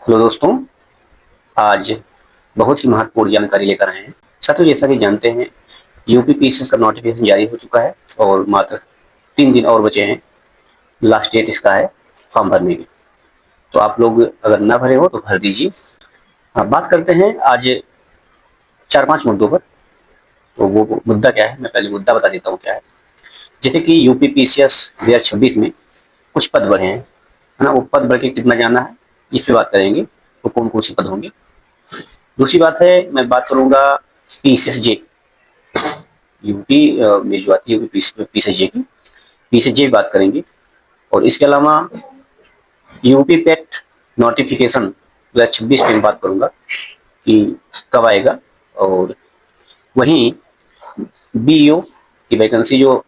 Hello दोस्तों, आज बहुत ही महत्वपूर्ण जानकारी लेकर आए हैं। साथियों, जैसा कि जानते हैं, यूपी पीसीएस का नोटिफिकेशन जारी हो चुका है और मात्र 3 दिन और बचे हैं। लास्ट डेट इसका है फॉर्म भरने की। तो आप लोग अगर ना भरे हो तो भर दीजिए। हाँ, बात करते हैं आज 4-5 मुद्दों पर। तो वो मुद्दा क्या है, मैं पहले मुद्दा बता देता हूँ क्या है। जैसे कि यूपी पीसीएस 2026 में कुछ पद बढ़े हैं, है ना। वो पद बढ़ के कितना जाना है, इस पे बात करेंगे। तो कौन कौन से पद होंगे। दूसरी बात है, मैं बात करूंगा पीसीएसजे, यूपी में जो आती है पीसीएसजे की। पीसीएसजे की बात करेंगे। और इसके अलावा यूपी पेट नोटिफिकेशन 2026 में बात करूंगा कि कब आएगा। और वहीं बीईओ की वैकेंसी जो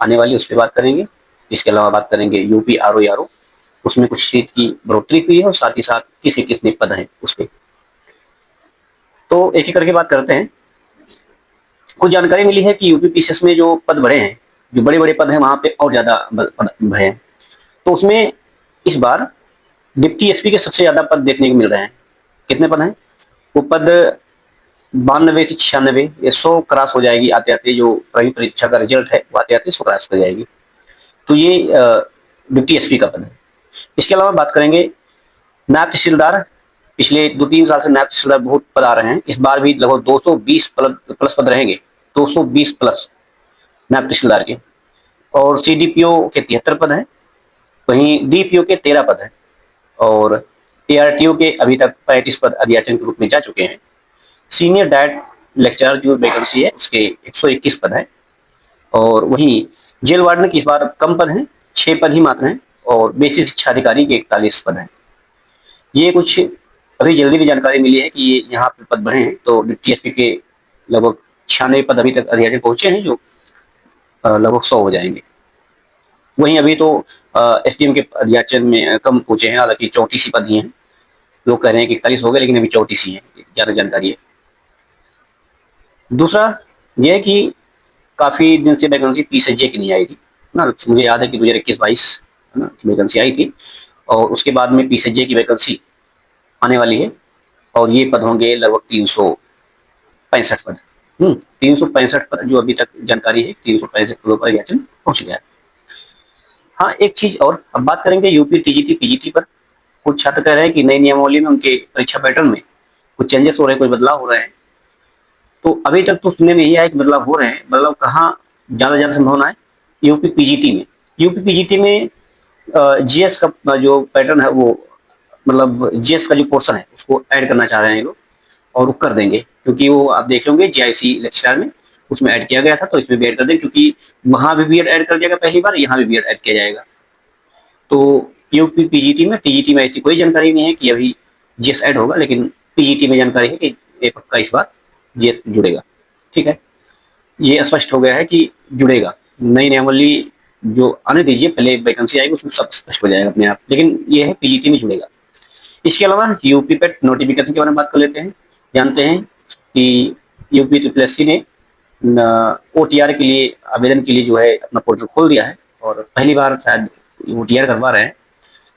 आने वाली है उस पर बात करेंगे। इसके अलावा बात करेंगे यूपी आरओ, उसमें कुछ सीट की बढ़ोतरी हुई है और साथ ही साथ किसके कितने पद हैं उस पर। तो एक एक करके बात करते हैं। कुछ जानकारी मिली है कि यूपी पीसीएस में जो पद बढ़े हैं, जो बड़े बड़े पद हैं, वहां पे और ज्यादा पद बढ़े हैं। तो उसमें इस बार डिप्टी एसपी के सबसे ज्यादा पद देखने को मिल रहे हैं। कितने पद हैं? वो पद 92 से 96, ये 100 क्रॉस हो जाएगी आते आते। जो परीक्षा का रिजल्ट है वो आते आते 100 क्रॉस हो जाएगी। तो ये डिप्टी एसपी का पद है। इसके अलावा बात करेंगे नायब तहसीलदार। पिछले 2-3 साल से नायब तहसीलदार बहुत पद आ रहे हैं। इस बार भी लगभग 220 प्लस पद रहेंगे। 220 प्लस नायब तहसीलदार के। और सीडीपीओ के 73 पद हैं। वहीं डीपीओ के 13 पद हैं। और एआरटीओ के अभी तक 35 पद अध्याचन के रूप में जा चुके हैं। सीनियर डायट लेक्चरर जो वैकेंसी है उसके 121 पद हैं। और वहीं जेल वार्डन की इस बार कम पद हैं, 6 पद ही मात्र हैं। और बेसिक शिक्षा अधिकारी के 41 पद हैं। ये कुछ अभी जल्दी भी जानकारी मिली है कि ये यहाँ पे पद बढ़े हैं। तो डिप्टी एसपी के लगभग 96 पद अभी तक अध्याचन पहुंचे हैं, जो लगभग 100 हो जाएंगे। वहीं अभी तो एसडीएम के अध्याचन में कम पहुंचे हैं, हालांकि 34 ही पद ही हैं। लोग कह रहे हैं कि 41 हो गए, लेकिन अभी 34 ही है, ज्यादा जानकारी है। दूसरा यह है कि काफी दिन से वैकेंसी पीसीएसजे की नहीं आई थी ना। मुझे याद है कि 2021-22 है ना वैकेंसी आई थी। और उसके बाद में पीसीएसजे की वैकेंसी आने वाली है। और ये पद होंगे लगभग 365 पद। 365 पद, जो अभी तक जानकारी है 365 पदों पर अध्याचन पहुंच गया है। हाँ, एक चीज और, अब बात करेंगे यूपी टीजीटी पीजीटी पर। कुछ छात्र कह रहे हैं कि नई नियमावली में उनके परीक्षा पैटर्न में कुछ चेंजेस हो रहे हैं, कुछ बदलाव हो रहे हैं। तो अभी तक तो सुनने में यही आया कि बदलाव हो रहे हैं। बदलाव कहाँ ज्यादा संभावना है? यूपी पीजीटी में। यूपी पीजीटी में जीएस का जो पैटर्न है, वो मतलब जीएस का जो पोर्शन है उसको ऐड करना चाह रहे हैं लोग। और वो कर देंगे, क्योंकि वो आप देख होंगे जीआईसी लेक्चर में उसमें ऐड किया गया था। तो इसमें भी ऐड कर देंगे, क्योंकि वहां भी बीएड ऐड कर दिया गया पहली बार, यहाँ भी बीएड ऐड किया जाएगा। तो यूपी पीजीटी में, टीजीटी में ऐसी कोई जानकारी नहीं है कि अभी जीएस ऐड होगा, लेकिन पीजीटी में जानकारी है कि ये पक्का इस बार जीएस जुड़ेगा। ठीक है, ये स्पष्ट हो गया है कि जुड़ेगा। नई नियमावली जो आने दीजिए, पहले वैकेंसी आएगी उसमें सब स्पष्ट हो जाएगा अपने आप, लेकिन ये है पीजीटी में जुड़ेगा। इसके अलावा यूपी पेट नोटिफिकेशन के बारे में बात कर लेते हैं। जानते हैं कि यूपी ट्रिपल ने ओटीआर के लिए आवेदन के लिए जो है अपना पोर्टल खोल दिया है। और पहली बार शायद ओटीआर करवा रहे हैं।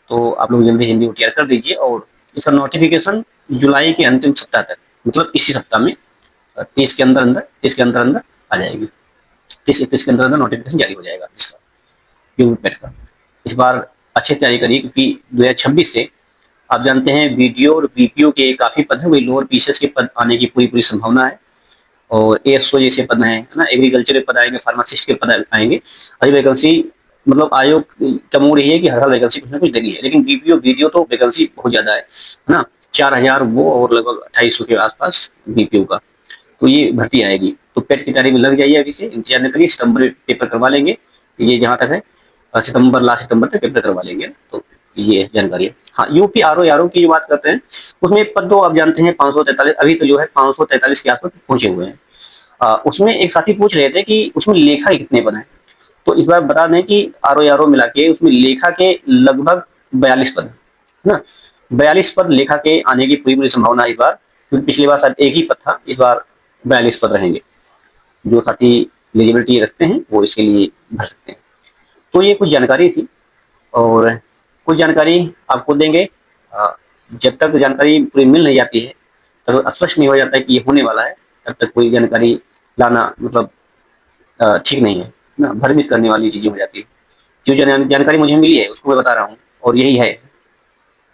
तो आप लोग जल्दी जल्दी ओटीआर कर दीजिए। और इसका नोटिफिकेशन जुलाई के अंतिम सप्ताह तक, मतलब इसी सप्ताह में 30 के अंदर अंदर आ जाएगी। 30-31 के अंदर अंदर नोटिफिकेशन जारी हो जाएगा इसका, यूपी पेट का। इस बार अच्छे से तैयारी करिए, क्योंकि 2026 से आप जानते हैं बीडीओ और बीपीओ के काफी पद हैं। वही लोअर पीसीएस के पद आने की पूरी पूरी संभावना है। और एएसओ जैसे पद हैं, है ना, एग्रीकल्चर के पद आएंगे, फार्मासिस्ट के पद आएंगे। अभी वैकेंसी, मतलब आयोग का मूड यही है कि हर साल वैकेंसी कुछ ना कुछ देनी है। लेकिन बीपीओ तो वैकेंसी बहुत ज्यादा है ना। 4000 वो, और लगभग 2800 के आसपास बीपीओ का। तो ये भर्ती आएगी। तो पेट की तैयारी में लग जाइए, अभी से इंतजार न करिए। सितंबर में पेपर करवा लेंगे, ये जहां तक है। सितंबर, लास्ट सितंबर तक पेपर करवा लेंगे। तो ये जानकारी है। हाँ, यूपी आरओ की जो बात करते हैं, उसमें पद तो आप जानते हैं 543, अभी तो जो है 543 के आसपास पहुंचे हुए हैं। उसमें एक साथी पूछ रहे थे कि उसमें लेखा के कितने पद हैं। तो इस बार बता दें कि आरओ मिला के उसमें लेखा के लगभग 42 पद है ना। 42 पद लेखा के आने की पूरी पूरी संभावना है इस बार, क्योंकि पिछली बार शायद एक ही पद था। इस बार 42 पद रहेंगे। जो साथी एलिजिबिलिटी रखते हैं वो इसके लिए भर सकते हैं। तो ये कुछ जानकारी थी। और कुछ जानकारी आपको देंगे जब तक जानकारी पूरी मिल नहीं जाती है, तब स्पष्ट नहीं हो जाता है कि ये होने वाला है, तब तक कोई जानकारी लाना मतलब ठीक नहीं है ना, भ्रमित करने वाली चीजें हो जाती है। जो जानकारी मुझे मिली है उसको मैं बता रहा हूँ, और यही है,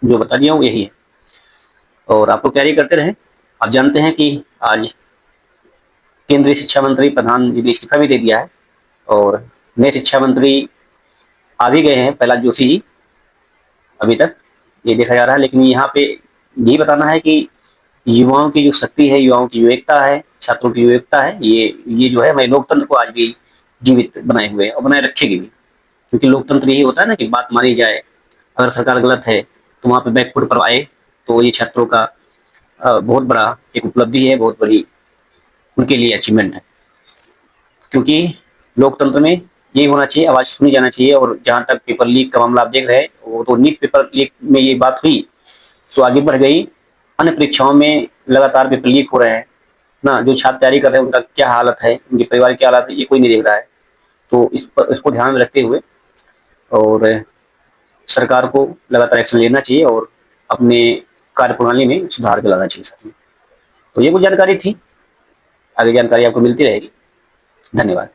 जो बता दिया हूँ यही है। और आप लोग तैयारी करते रहें। आप जानते हैं कि आज केंद्रीय शिक्षा मंत्री प्रधान जी ने इस्तीफा भी दे दिया है, और नए शिक्षा मंत्री आ भी गए हैं, प्रहलाद जोशी जी, अभी तक ये देखा जा रहा है। लेकिन यहाँ पे यही बताना है कि युवाओं की जो शक्ति है, युवाओं की जो एकता है, छात्रों की जो एकता है, ये जो है हमारे लोकतंत्र को आज भी जीवित बनाए हुए है और बनाए रखेगी भी। क्योंकि लोकतंत्र यही होता है ना कि बात मानी जाए, अगर सरकार गलत है तो वहाँ पे बैकफुट पर आए, तो ये छात्रों का बहुत बड़ा एक उपलब्धि है, बहुत बड़ी उनके लिए अचीवमेंट है। क्योंकि लोकतंत्र में यही होना चाहिए, आवाज सुनी जाना चाहिए। और जहां तक पेपर लीक का मामला आप देख रहे हैं, वो तो नीट पेपर लीक में ये बात हुई तो आगे बढ़ गई, अन्य परीक्षाओं में लगातार पेपर लीक हो रहे हैं ना। जो छात्र तैयारी कर रहे हैं उनका क्या हालत है, उनके परिवार की क्या हालत है, ये कोई नहीं देख रहा है। तो इसको ध्यान में रखते हुए और सरकार को लगातार एक्शन लेना चाहिए और अपने कार्य प्रणाली में सुधार भी लाना चाहिए साथ में। तो ये कुछ जानकारी थी, आगे जानकारी आपको मिलती रहेगी। धन्यवाद।